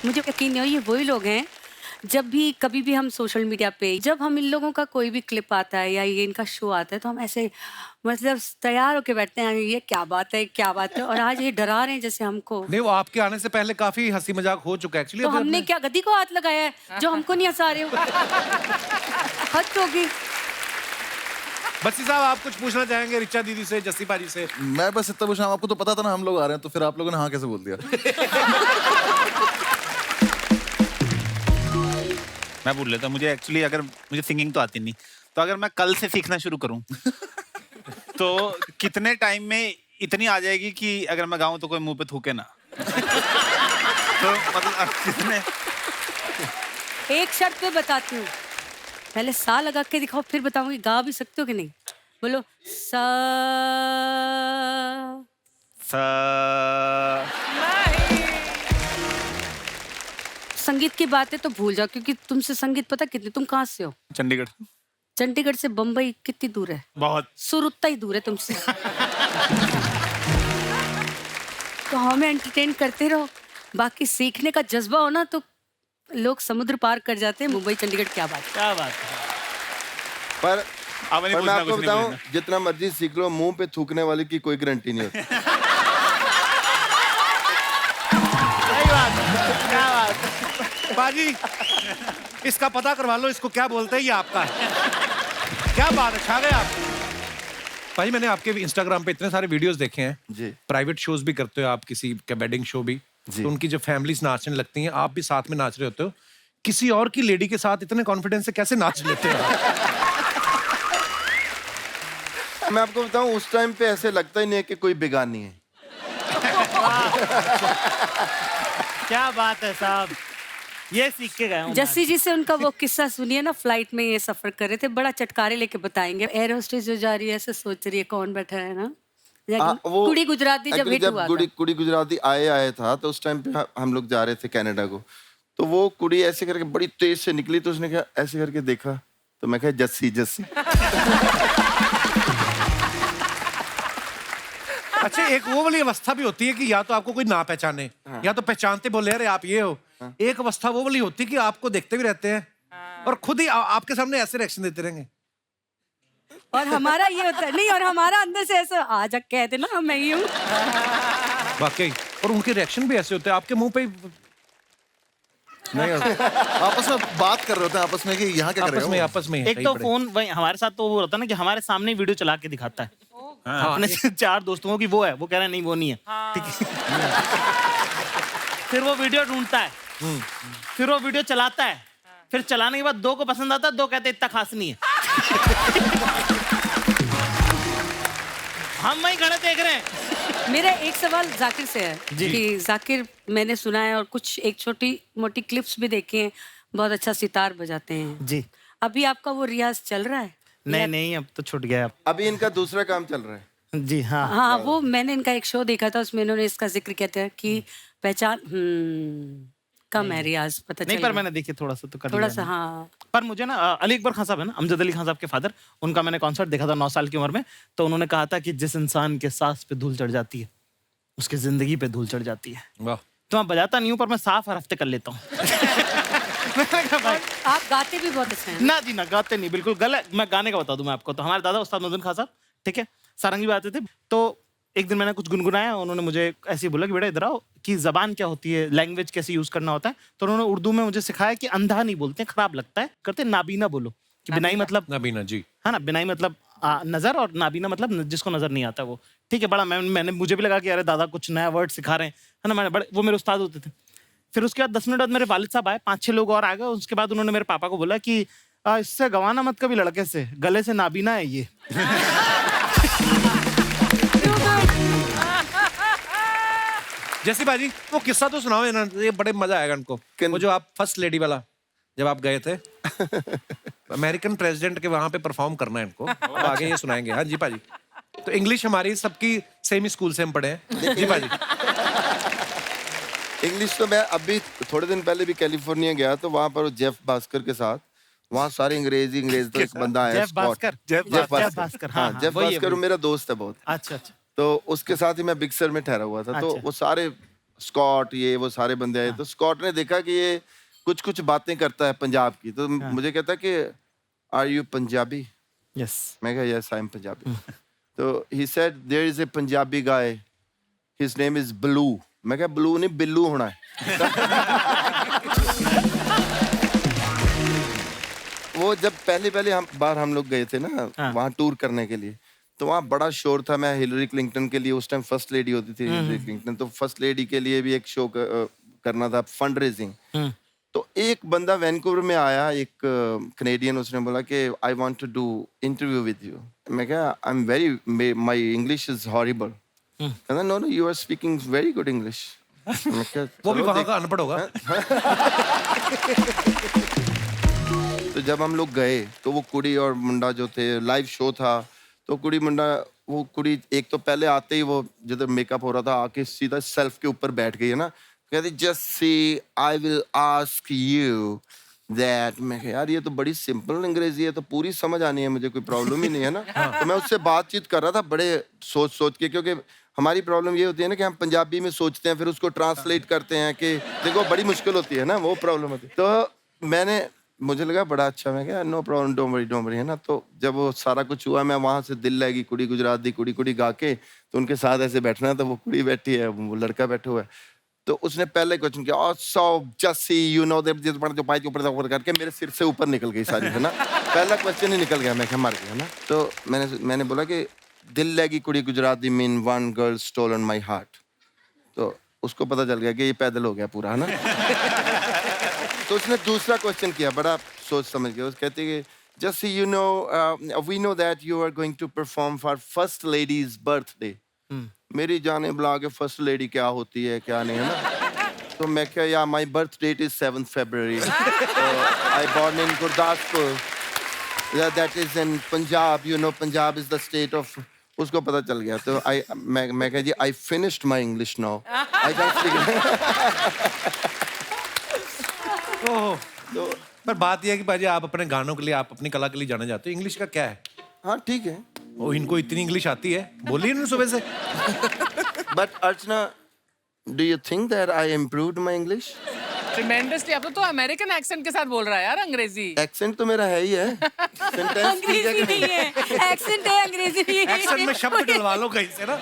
मुझे यकीन नहीं हो ये वही लोग हैं जब भी कभी भी हम सोशल मीडिया पे जब हम इन लोगों का कोई भी क्लिप आता है या ये इनका शो आता है तो हम ऐसे मतलब तैयार होके बैठते हैं ये क्या बात है और आज ये डरा रहे हैं जैसे हमको। नहीं, वो आपके आने से पहले काफी हंसी मजाक हो चुका है एक्चुअली। तो हमने क्या गद्दी को हाथ लगाया है जो हमको नहीं हंसा रहे हो? हद होगी। बच्ची साहब, आप कुछ पूछना चाहेंगे रिचा दीदी से, जस्सी पाजी से? मैं बस इतना पूछा, आपको तो पता था ना हम लोग आ रहे हैं, तो फिर आप लोगों ने हाँ कैसे बोल दिया? मैं बोल लेता, मुझे एक्चुअली अगर मुझे सिंगिंग तो आती नहीं, तो अगर मैं कल से सीखना शुरू करूं तो कितने टाइम में इतनी आ जाएगी कि अगर मैं गाऊं तो कोई मुंह पे थूके ना? तो मतलब कितने? एक शर्त पे बताती हूँ, पहले सा लगा के दिखाओ फिर बताऊंगी गा भी सकते हो कि नहीं। बोलो सा। संगीत की बातें तो भूल जाओ क्योंकि तुमसे संगीत पता कितनी, तुम कहाँ से हो? चंडीगढ़। चंडीगढ़ से बम्बई कितनी दूर है? बहुत। सुर उतना ही दूर है तुमसे। तो हमें एंटरटेन करते रहो, बाकी सीखने का जज्बा हो ना तो लोग समुद्र पार कर जाते हैं। मुंबई चंडीगढ़ क्या बात है। क्या बात है। पर मैं आपको बताऊं, पूछना। जितना मर्जी सीख लो, मुंह पे थूकने वाले की कोई गारंटी नहीं होती। सही बात है, क्या बात है। पाजी, इसका पता करवा लो, इसको क्या बोलते हैं, ये आपका है। क्या बात है, छा गए आप। भाई मैंने आपके इंस्टाग्राम पे इतने सारे वीडियोस देखे हैं जी। प्राइवेट शोज भी करते हो आप, किसी का वेडिंग शो भी, तो उनकी जब फैमिलीज नाचने लगती हैं आप भी साथ में नाच रहे होते हो, किसी और की लेडी के साथ इतने कॉन्फिडेंस से कैसे नाच लेते हो? मैं आपको बताऊं, उस टाइम पे ऐसे लगता ही नहीं है कि कोई बेगानी है। क्या बात है साहब, ये सीख के गए हूं। जस्सी जी से उनका वो किस्सा सुनिए ना, फ्लाइट में ये सफर कर रहे थे, बड़ा चटकारे लेके बताएंगे। एयर होस्टेस जो जा रही है ऐसे सोच रही है कौन बैठा है ना, वो कुड़ी गुजराती जब हिट हुआ था। कुड़ी गुजराती आया था तो उस टाइम पे हम लोग जा रहे थे कनाडा को, तो वो कुड़ी ऐसे करके बड़ी तेज से निकली, तो उसने कहा ऐसे करके देखा, तो मैं कहा जस्सी जस्सी। अच्छा, एक वो वाली अवस्था भी होती है कि या तो आपको कोई ना पहचाने, या तो पहचानते बोले अरे आप ये हो। एक अवस्था वो वाली होती है कि आपको देखते भी रहते हैं और खुद ही आपके सामने ऐसे रिएक्शन देते रहेंगे। और हमारा ये होता है नहीं, और हमारा अंदर से ऐसा आज कहते ना मैं ही हूँ। वाकई, और उनके रिएक्शन भी ऐसे होते हैं आपके मुंह पे ही। नहीं, आपस में बात कर रहे होते हैं आपस में कि यहाँ क्या कर रहे हो? आपस में एक तो फोन वही हमारे साथ तो वो होता है ना कि हमारे सामने वीडियो चला के दिखाता है। अपने 4 दोस्तों की वो है, वो कह रहा है नहीं वो नहीं है, ठीक है। फिर वो वीडियो ढूंढता है, फिर वो वीडियो चलाता है, फिर चलाने के बाद 2 को पसंद आता है, 2 कहते इतना खास नहीं है। हम वही खड़े देख रहे हैं। मेरा एक सवाल जाकिर से है कि जाकिर, मैंने सुना है और कुछ एक छोटी मोटी क्लिप्स भी देखे हैं, बहुत अच्छा सितार बजाते हैं जी। अभी आपका वो रियाज चल रहा है? नहीं अब तो छूट गया। अभी इनका दूसरा काम चल रहा है। जी हाँ। हाँ, वो मैंने इनका एक शो देखा था, उसमें इन्होंने इसका जिक्र किया था कि पहचान कम है रियाज, पता नहीं चल पर गया। मैंने देखी थोड़ा सा तो कर थोड़ा लिया सा मैंने। हाँ। पर मुझे ना अली अकबर खान साहब है ना, अमजद अली खान साहब के फादर, उनका मैंने कॉन्सर्ट देखा था 9 साल की उम्र में। तो उन्होंने कहा था कि जिस इंसान के सांस पे धूल चढ़ जाती है उसकी जिंदगी पे धूल चढ़ जाती है। वाह। तो मैं बजाता नहीं हूँ पर मैं साफ हर हफ्ते कर लेता हूँ। आप गाते भी बहुत अच्छे हैं। ना जी ना, गाते नहीं, बिल्कुल गलत। मैं गाने का बता दूं मैं आपको, तो हमारे दादा उस्ताद मदन खान साहब, ठीक है, सारंगी बजाते थे। तो एक दिन मैंने कुछ गुनगुनाया, उन्होंने मुझे ऐसे ही बोला कि बेटा इधर आओ, कि जबान क्या होती है, लैंग्वेज कैसे यूज करना होता है। तो उन्होंने उर्दू में मुझे सिखाया कि अंधा नहीं बोलते, खराब लगता है, करते नाबीना बोलो। कि बिनाई मतलब नबीना जी, है ना, बिनाई मतलब नजर, और नाबीना मतलब जिसको नजर नहीं आता वो, ठीक है। बड़ा मैंने मुझे भी लगा कि अरे दादा कुछ नया वर्ड सिखा रहे हैं, है ना। मैंने बड़े, वो मेरे उस्ताद होते थे। फिर उसके बाद 10 मिनट बाद मेरे वालिद साहब आए, 5-6 लोग और आ गए। उसके बाद उन्होंने मेरे पापा को बोला कि इससे गवाना मत कभी लड़के से, गले से नाबीना है ये। जैसी बाजी वो किस्सा तो सुनाओ ना, ये बड़े मजा आएगा उनको। वो जो आप फर्स्ट लेडी वाला जब आप गए थे अमेरिकन प्रेसिडेंट के वहां पे परफॉर्म करना है इनको, अब आगे ये सुनाएंगे। हाँ जी पाजी। तो इंग्लिश हमारी सबकी सेम ही स्कूल से हम पढ़े हैं जी पाजी। इंग्लिश तो मैं अभी थोड़े दिन पहले भी कैलिफोर्निया गया, तो वहां पर जेफ भास्कर के साथ, वहाँ सारे अंग्रेज तो एक बंदा है जेफ भास्कर। हाँ, जेफ भास्कर मेरा दोस्त है बहुत। अच्छा। तो उसके साथ ही मैं बिग सर में ठहरा हुआ था। तो वो सारे स्कॉट ये वो सारे बंदे आए, तो स्कॉट ने देखा कि ये कुछ कुछ बातें करता है पंजाब की, तो मुझे कहता कि आर यू पंजाबी? यस मैं कहा यस आई एम पंजाबी। तो he said there is a Punjabi guy, his name is Blue. मैं कहा ब्लू नहीं बिल्लू होना है। वो जब पहले हम लोग गए थे ना वहाँ टूर करने के लिए, तो वहाँ बड़ा शोर था। मैं हिलरी क्लिंटन के लिए, उस टाइम फर्स्ट लेडी होती थी हिलरी क्लिंटन, तो फर्स्ट लेडी के लिए भी एक शो करना था, फंड रेजिंग। तो एक बंदा वैनकूवर में आया, एक कनेडियन, उसने बोला कि I want to do interview with you. मैं कहा I am very, my English is horrible. कहता no no you are speaking very good English. वो भी वहां का अनपढ़ होगा। तो जब हम लोग गए तो वो कुड़ी और मुंडा जो थे, लाइव शो था, तो कुड़ी मुंडा, वो कुड़ी एक तो पहले आते ही वो जिधर मेकअप हो रहा था आके सीधा सेल्फ के ऊपर बैठ गई है ना, कहती just see I will ask you that. मैं कहा यार ये तो बड़ी सिंपल अंग्रेजी है, तो पूरी समझ आनी है मुझे, कोई प्रॉब्लम ही नहीं है ना। तो मैं उससे बातचीत कर रहा था बड़े सोच के, क्योंकि हमारी प्रॉब्लम ये होती है ना कि हम पंजाबी में सोचते हैं फिर उसको ट्रांसलेट करते हैं कि देखो बड़ी मुश्किल होती है ना, वो प्रॉब्लम होती है। तो मुझे लगा बड़ा अच्छा, मैं क्या नो प्रॉब्लम डोंट वरी है ना। तो जब वो सारा कुछ हुआ, मैं वहां से दिल लगी कुड़ी गुजरात दी कुड़ी गा के, तो उनके साथ ऐसे बैठना, तो वो कुड़ी बैठी है, वो लड़का बैठा हुआ है। तो उसने पहले क्वेश्चन किया और so just see you know that जो पाई के ऊपर करके मेरे सिर से ऊपर निकल गई सारी, है ना। पहला क्वेश्चन ही निकल गया, मैं क्या मर गया ना। तो मैंने बोला कि दिल लगी कुड़ी गुजरात दी mean one girl stolen my heart. तो उसको पता चल गया कि ये पैदल हो गया पूरा, है ना। तो उसने दूसरा क्वेश्चन किया, बड़ा सोच समझ गया। उस कहते कि just you know we know that you are going to perform for first ladies birthday. मेरी जाने बुला के फर्स्ट लेडी क्या होती है क्या नहीं, है ना। तो मैं क्या, या my birth date is 7 February, I born in Gurdaspur, that is in Punjab, you know Punjab is the state of. उसको पता चल गया। तो मैं कह जी I finished my English now, I can speak. तो पर बात यह है कि भाजी आप अपने गानों के लिए, आप अपनी कला के लिए जाने जाते हो, इंग्लिश का क्या है? हाँ ठीक है। वो इनको इतनी इंग्लिश आती है, बोली इन्होंने सुबह से। But Archana, do you think that I improved my English? Tremendously. अब तो अमेरिकन एक्सेंट के साथ बोल रहा है यार अंग्रेजी। एक्सेंट तो मेरा है ही है। सेंटेंस अंग्रेजी नहीं है, एक्सेंट है, अंग्रेजी नहीं है। एक्सेंट में शब्द डलवा लो कहीं से ना।